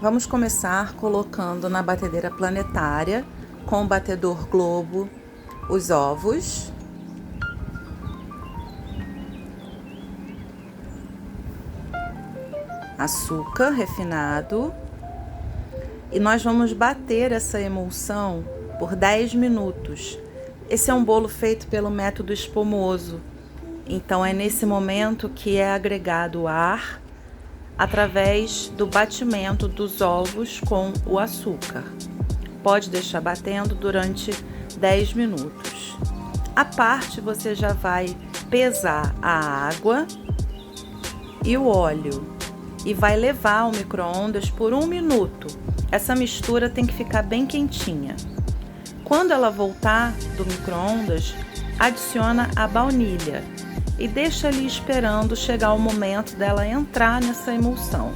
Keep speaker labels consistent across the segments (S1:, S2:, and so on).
S1: Vamos começar colocando na batedeira planetária, com o batedor globo, os ovos. Açúcar refinado. E nós vamos bater essa emulsão por 10 minutos. Esse é um bolo feito pelo método espumoso. Então é nesse momento que é agregado ar através do batimento dos ovos com o açúcar. Pode deixar batendo durante 10 minutos. À parte, você já vai pesar a água e o óleo e vai levar ao micro-ondas por 1 minuto. Essa mistura tem que ficar bem quentinha. Quando ela voltar do micro-ondas, adiciona a baunilha e deixa ali esperando chegar o momento dela entrar nessa emulsão.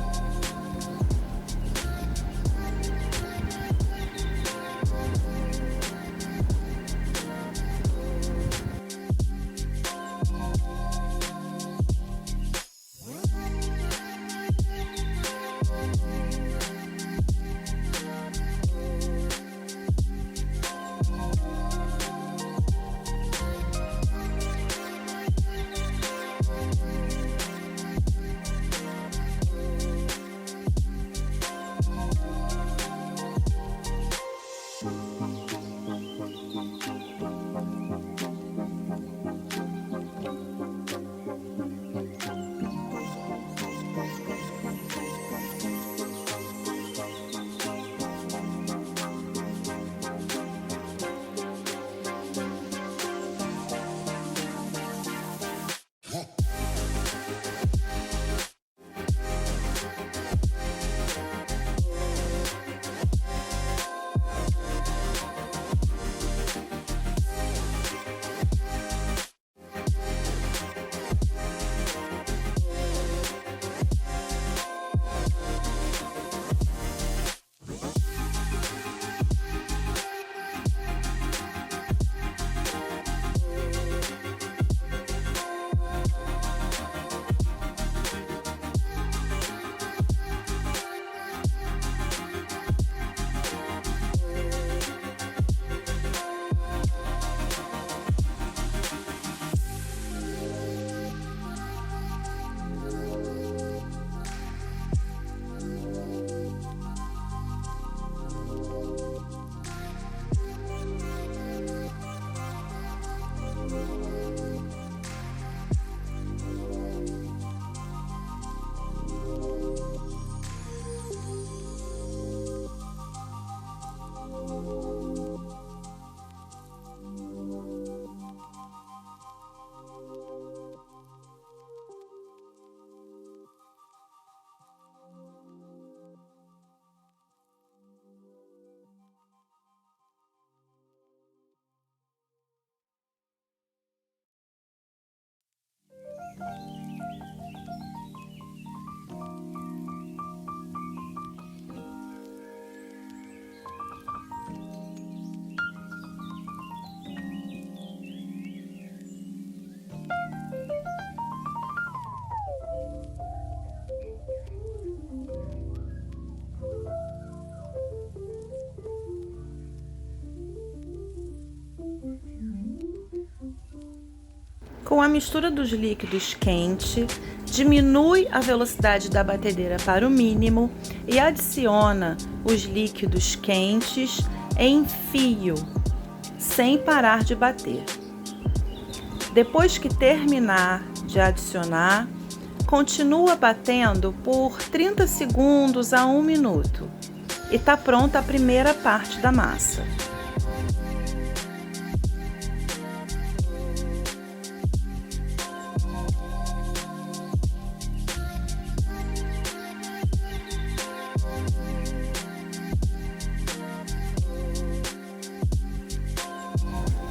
S1: Com a mistura dos líquidos quente, diminui a velocidade da batedeira para o mínimo e adiciona os líquidos quentes em fio, sem parar de bater. Depois que terminar de adicionar, continua batendo por 30 segundos a 1 minuto e está pronta a primeira parte da massa.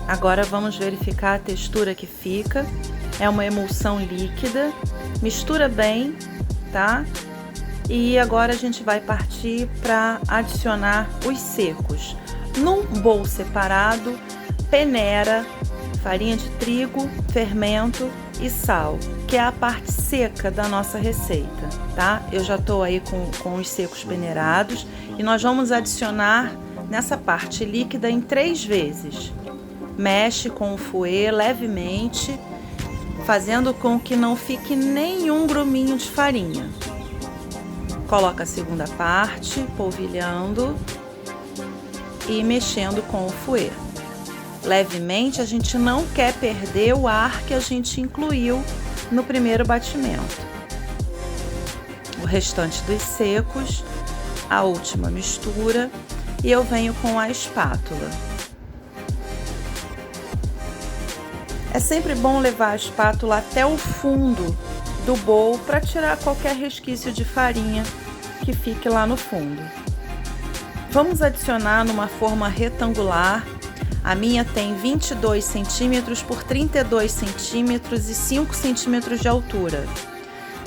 S1: Agora vamos verificar a textura que fica. É uma emulsão líquida. Mistura bem, tá? E agora a gente vai partir para adicionar os secos. Num bowl separado, peneira, farinha de trigo, fermento e sal, que é a parte seca da nossa receita, tá? Eu já estou aí com os secos peneirados e nós vamos adicionar nessa parte líquida em 3 vezes. Mexe com o fouet levemente, fazendo com que não fique nenhum gruminho de farinha. Coloca a segunda parte, polvilhando e mexendo com o fouet. Levemente, a gente não quer perder o ar que a gente incluiu no primeiro batimento. O restante dos secos, a última mistura, e eu venho com a espátula. É sempre bom levar a espátula até o fundo do bowl para tirar qualquer resquício de farinha que fique lá no fundo. Vamos adicionar numa forma retangular. A minha tem 22 centímetros por 32 centímetros e 5 centímetros de altura.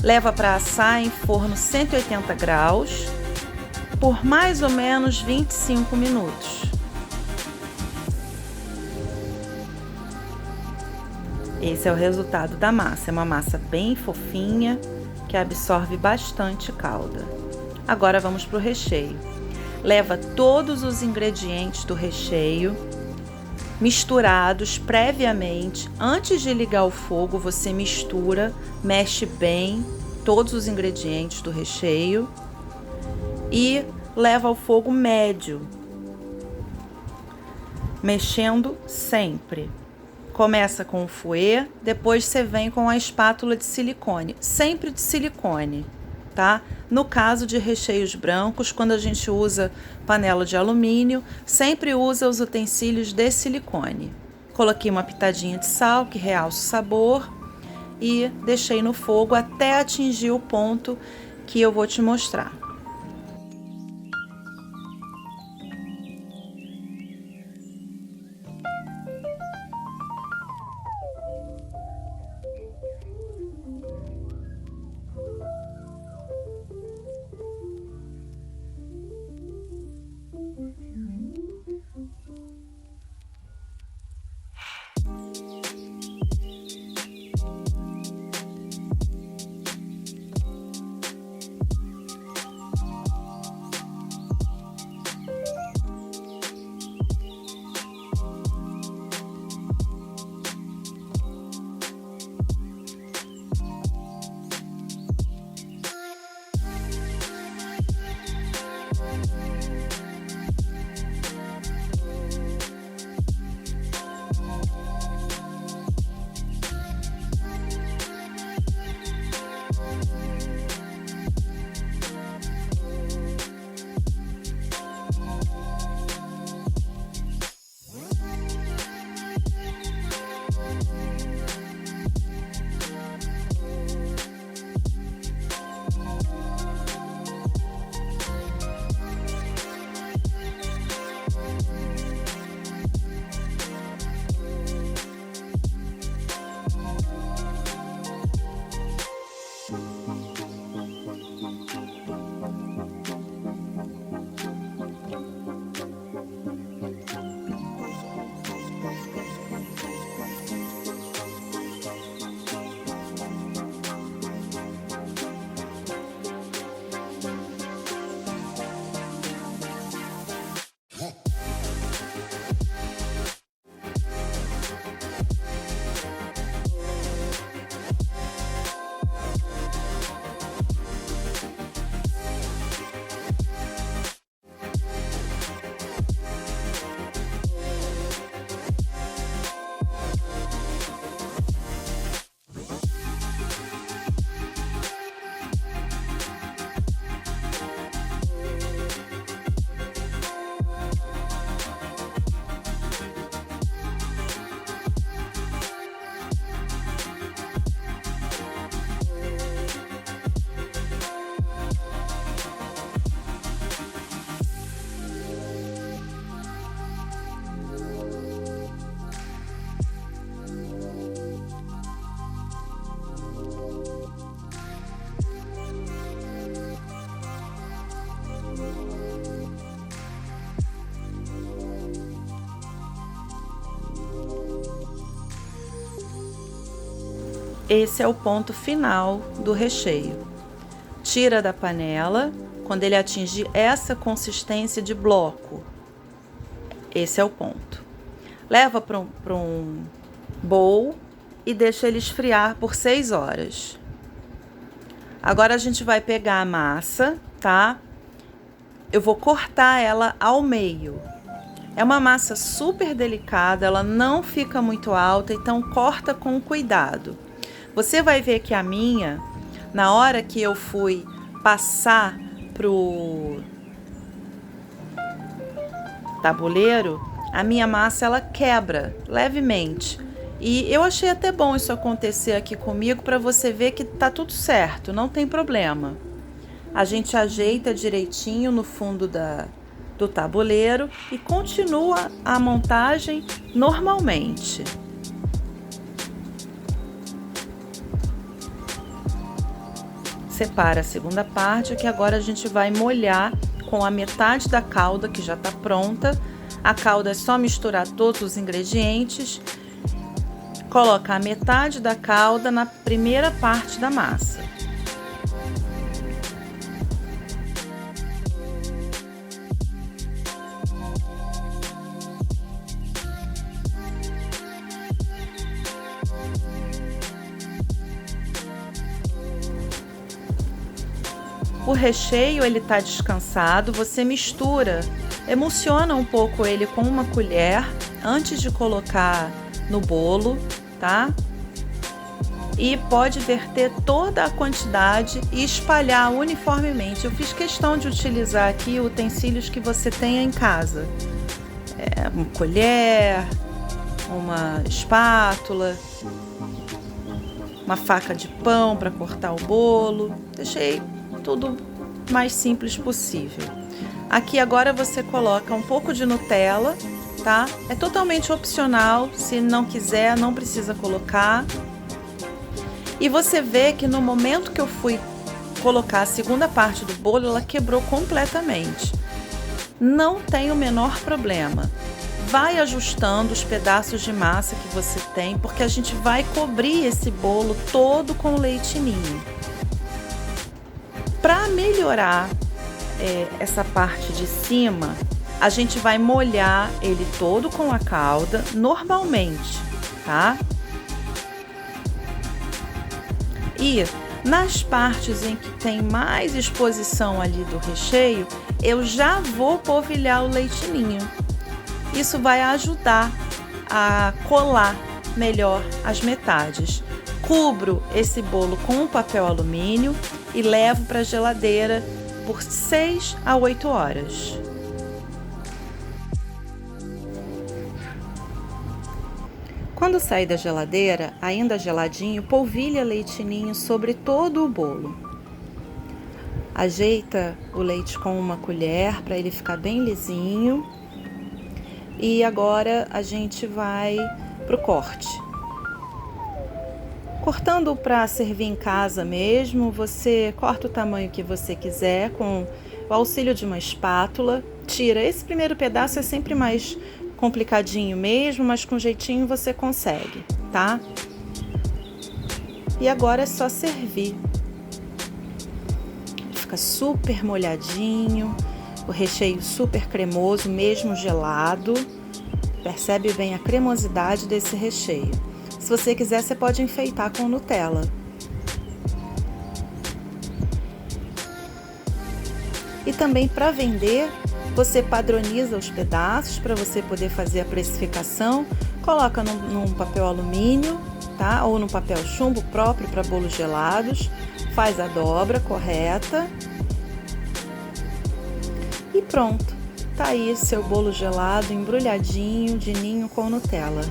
S1: Leva para assar em forno 180 graus por mais ou menos 25 minutos. Esse é o resultado da massa. É uma massa bem fofinha, que absorve bastante calda. Agora vamos para o recheio. Leva todos os ingredientes do recheio misturados previamente. Antes de ligar o fogo, você mistura, mexe bem todos os ingredientes do recheio e leva ao fogo médio, mexendo sempre. Começa com o fouet, depois você vem com a espátula de silicone, sempre de silicone, tá? No caso de recheios brancos, quando a gente usa panela de alumínio, sempre usa os utensílios de silicone. Coloquei uma pitadinha de sal, que realça o sabor, e deixei no fogo até atingir o ponto que eu vou te mostrar. esse é o ponto final do recheio. Tira da panela quando ele atingir essa consistência de bloco. Esse é o ponto. Leva para um bowl e deixa ele esfriar por 6 horas. Agora a gente vai pegar a massa, tá? Eu vou cortar ela ao meio. É uma massa super delicada, ela não fica muito alta, então corta com cuidado. Você vai ver que a minha, na hora que eu fui passar pro tabuleiro, a minha massa ela quebra levemente. E eu achei até bom isso acontecer aqui comigo para você ver que tá tudo certo, não tem problema. A gente ajeita direitinho no fundo do tabuleiro e continua a montagem normalmente. Separa a segunda parte, que agora a gente vai molhar com a metade da calda que já está pronta. A calda é só misturar todos os ingredientes. Coloca a metade da calda na primeira parte da massa. O recheio ele tá descansado, você mistura, emulsiona um pouco ele com uma colher antes de colocar no bolo, tá? E pode verter toda a quantidade e espalhar uniformemente. Eu fiz questão de utilizar aqui utensílios que você tenha em casa. Uma colher, uma espátula, uma faca de pão para cortar o bolo. Deixei tudo mais simples possível. Aqui agora você coloca um pouco de Nutella, tá? É totalmente opcional, se não quiser, não precisa colocar. E você vê que no momento que eu fui colocar a segunda parte do bolo, ela quebrou completamente. Não tem o menor problema. Vai ajustando os pedaços de massa que você tem, porque a gente vai cobrir esse bolo todo com leite ninho. Para melhorar essa parte de cima, a gente vai molhar ele todo com a calda normalmente, tá? E nas partes em que tem mais exposição ali do recheio, eu já vou polvilhar o leite ninho. Isso vai ajudar a colar melhor as metades. Cubro esse bolo com um papel alumínio e levo para a geladeira por 6 a 8 horas. Quando sair da geladeira, ainda geladinho, polvilha leite ninho sobre todo o bolo. Ajeita o leite com uma colher para ele ficar bem lisinho. E agora a gente vai pro corte. Cortando para servir em casa mesmo, você corta o tamanho que você quiser com o auxílio de uma espátula. Tira, esse primeiro pedaço é sempre mais complicadinho mesmo, mas com jeitinho você consegue, tá? E agora é só servir. Fica super molhadinho, o recheio super cremoso, mesmo gelado. Percebe bem a cremosidade desse recheio. Se você quiser, você pode enfeitar com Nutella. E também para vender, você padroniza os pedaços para você poder fazer a precificação. Coloca num papel alumínio, tá? Ou num papel chumbo próprio para bolos gelados. Faz a dobra correta. E pronto. Tá aí seu bolo gelado, embrulhadinho de ninho com Nutella.